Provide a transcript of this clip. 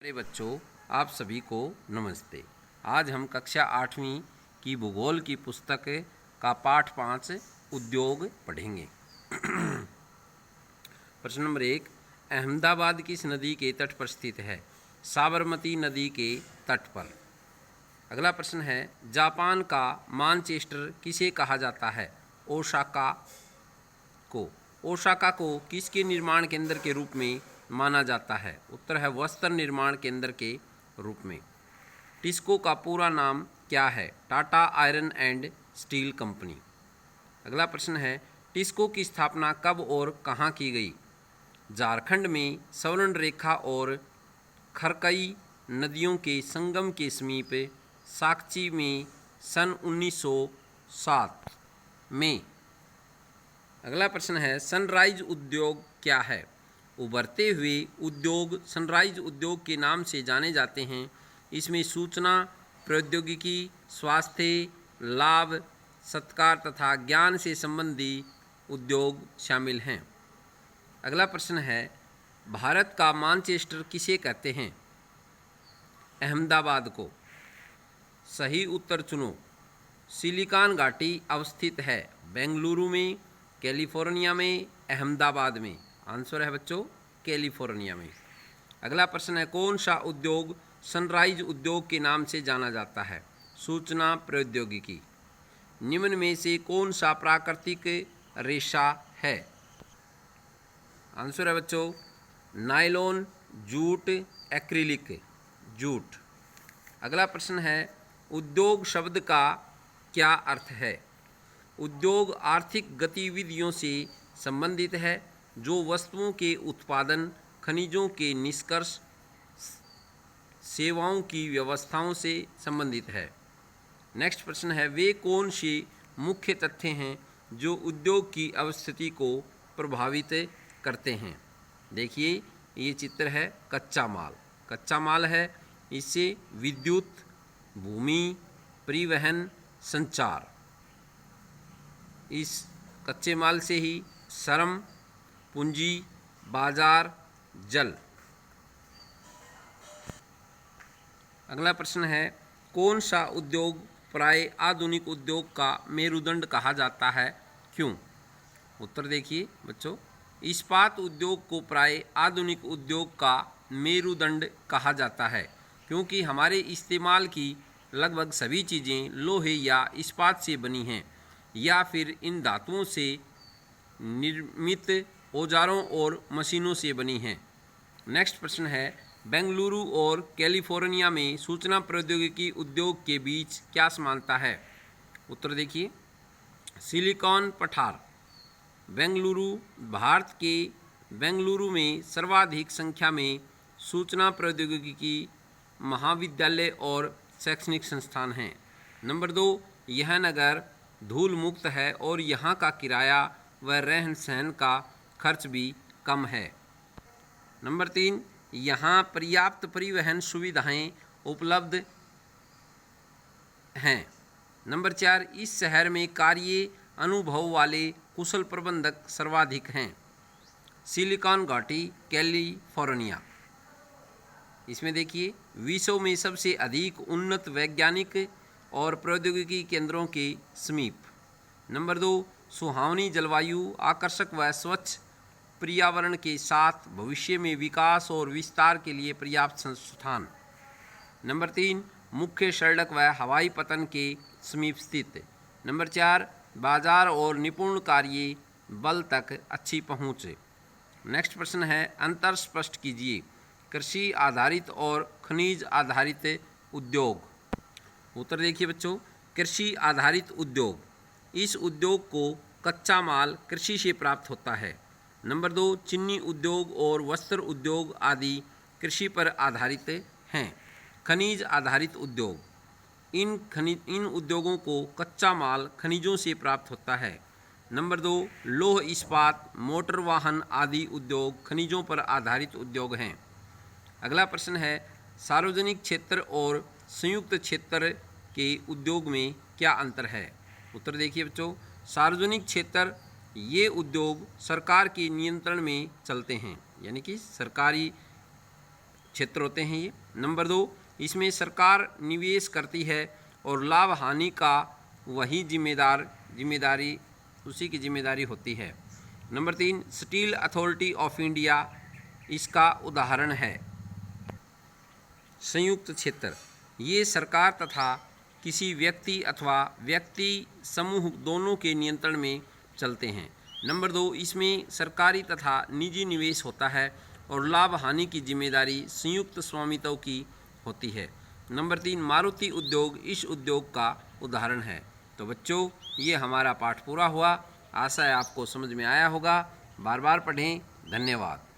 प्यारे बच्चों, आप सभी को नमस्ते। आज हम कक्षा 8वीं की भूगोल की पुस्तक का पाठ 5 उद्योग पढ़ेंगे। प्रश्न नंबर 1, अहमदाबाद किस नदी के तट पर स्थित है? साबरमती नदी के तट पर। अगला प्रश्न है, जापान का मानचेस्टर किसे कहा जाता है? ओसाका को। ओसाका को किसके निर्माण केंद्र के रूप में माना जाता है? उत्तर है वस्त्र निर्माण केंद्र के रूप में। टिस्को का पूरा नाम क्या है? Tata iron and steel company. अगला प्रश्न है, टिस्को की स्थापना कब और कहाँ की गई? झारखंड में स्वर्ण रेखा और खरकई नदियों के संगम के समीप साक्ची में सन 1907 में। अगला प्रश्न है, सनराइज उद्योग क्या है? उभरते हुए उद्योग सनराइज उद्योग के नाम से जाने जाते हैं। इसमें सूचना प्रौद्योगिकी, स्वास्थ्य, लाभ, सत्कार तथा ज्ञान से संबंधित उद्योग शामिल हैं। अगला प्रश्न है, भारत का मानचेस्टर किसे कहते हैं? अहमदाबाद को। सही उत्तर चुनो। सिलिकॉन घाटी अवस्थित है बेंगलुरु में, कैलिफोर्निया में, अहमदाबाद में। आंसर है बच्चों कैलिफोर्निया में। अगला प्रश्न है, कौन सा उद्योग सनराइज उद्योग के नाम से जाना जाता है? सूचना प्रौद्योगिकी। निम्न में से कौन सा प्राकृतिक रेशा है? आंसर है बच्चों नायलॉन, जूट, एक्रिलिक, जूट। अगला प्रश्न है, उद्योग शब्द का क्या अर्थ है? उद्योग आर्थिक गतिविधियों से संबंधित है जो वस्तुओं के उत्पादन, खनिजों के निष्कर्ष, सेवाओं की व्यवस्थाओं से संबंधित है। नेक्स्ट प्रश्न है, वे कौन से मुख्य तथ्य हैं जो उद्योग की अवस्थिति को प्रभावित करते हैं? देखिए ये चित्र है कच्चा माल। कच्चा माल है, इससे विद्युत, भूमि, परिवहन, संचार। इस कच्चे माल से ही श्रम, पूंजी, बाजार, जल। अगला प्रश्न है, कौन सा उद्योग प्राय आधुनिक उद्योग का मेरुदंड कहा जाता है? क्यों? उत्तर देखिए बच्चों, इस्पात उद्योग को प्राय आधुनिक उद्योग का मेरुदंड कहा जाता है क्योंकि हमारे इस्तेमाल की लगभग सभी चीज़ें लोहे या इस्पात से बनी हैं या फिर इन धातुओं से निर्मित औजारों और मशीनों से बनी हैं। नेक्स्ट प्रश्न है, बेंगलुरु और कैलिफोर्निया में सूचना प्रौद्योगिकी उद्योग के बीच क्या समानता है? उत्तर देखिए, सिलिकॉन पठार। बेंगलुरु, भारत के बेंगलुरु में सर्वाधिक संख्या में सूचना प्रौद्योगिकी महाविद्यालय और शैक्षणिक संस्थान हैं। नंबर 2, यह नगर धूल मुक्त है और यहाँ का किराया व रहन सहन का खर्च भी कम है। नंबर 3, यहाँ पर्याप्त परिवहन सुविधाएं उपलब्ध हैं। नंबर 4, इस शहर में कार्य अनुभव वाले कुशल प्रबंधक सर्वाधिक हैं। सिलिकॉन घाटी, कैलिफोर्निया। इसमें देखिए, विश्व में सबसे अधिक उन्नत वैज्ञानिक और प्रौद्योगिकी केंद्रों के समीप। नंबर 2, सुहावनी जलवायु, आकर्षक व स्वच्छ पर्यावरण के साथ भविष्य में विकास और विस्तार के लिए पर्याप्त संस्थान। नंबर 3, मुख्य सड़क व हवाई पतन के समीप स्थित। नंबर 4, बाजार और निपुण कार्य बल तक अच्छी पहुँच। नेक्स्ट प्रश्न है, अंतर स्पष्ट कीजिए। कृषि आधारित और खनिज आधारित उद्योग। उत्तर देखिए बच्चों, कृषि आधारित उद्योग, इस उद्योग को कच्चा माल कृषि से प्राप्त होता है। नंबर 2, चीनी उद्योग और वस्त्र उद्योग आदि कृषि पर आधारित हैं। खनिज आधारित उद्योग, इन उद्योगों को कच्चा माल खनिजों से प्राप्त होता है। नंबर 2, लौह इस्पात, मोटर वाहन आदि उद्योग खनिजों पर आधारित उद्योग हैं। अगला प्रश्न है, सार्वजनिक क्षेत्र और संयुक्त क्षेत्र के उद्योग में क्या अंतर है? उत्तर देखिए बच्चों, सार्वजनिक क्षेत्र ये उद्योग सरकार के नियंत्रण में चलते हैं, यानी कि सरकारी क्षेत्र होते हैं ये। नंबर 2, इसमें सरकार निवेश करती है और लाभ हानि का वही जिम्मेदारी उसी की जिम्मेदारी होती है। Number 3, steel authority of India इसका उदाहरण है। संयुक्त क्षेत्र, ये सरकार तथा किसी व्यक्ति अथवा व्यक्ति समूह दोनों के नियंत्रण में चलते हैं। नंबर 2, इसमें सरकारी तथा निजी निवेश होता है और लाभ हानि की जिम्मेदारी संयुक्त स्वामित्व की होती है। नंबर 3, मारुति उद्योग इस उद्योग का उदाहरण है। तो बच्चों, ये हमारा पाठ पूरा हुआ। आशा है आपको समझ में आया होगा। बार बार पढ़ें। धन्यवाद।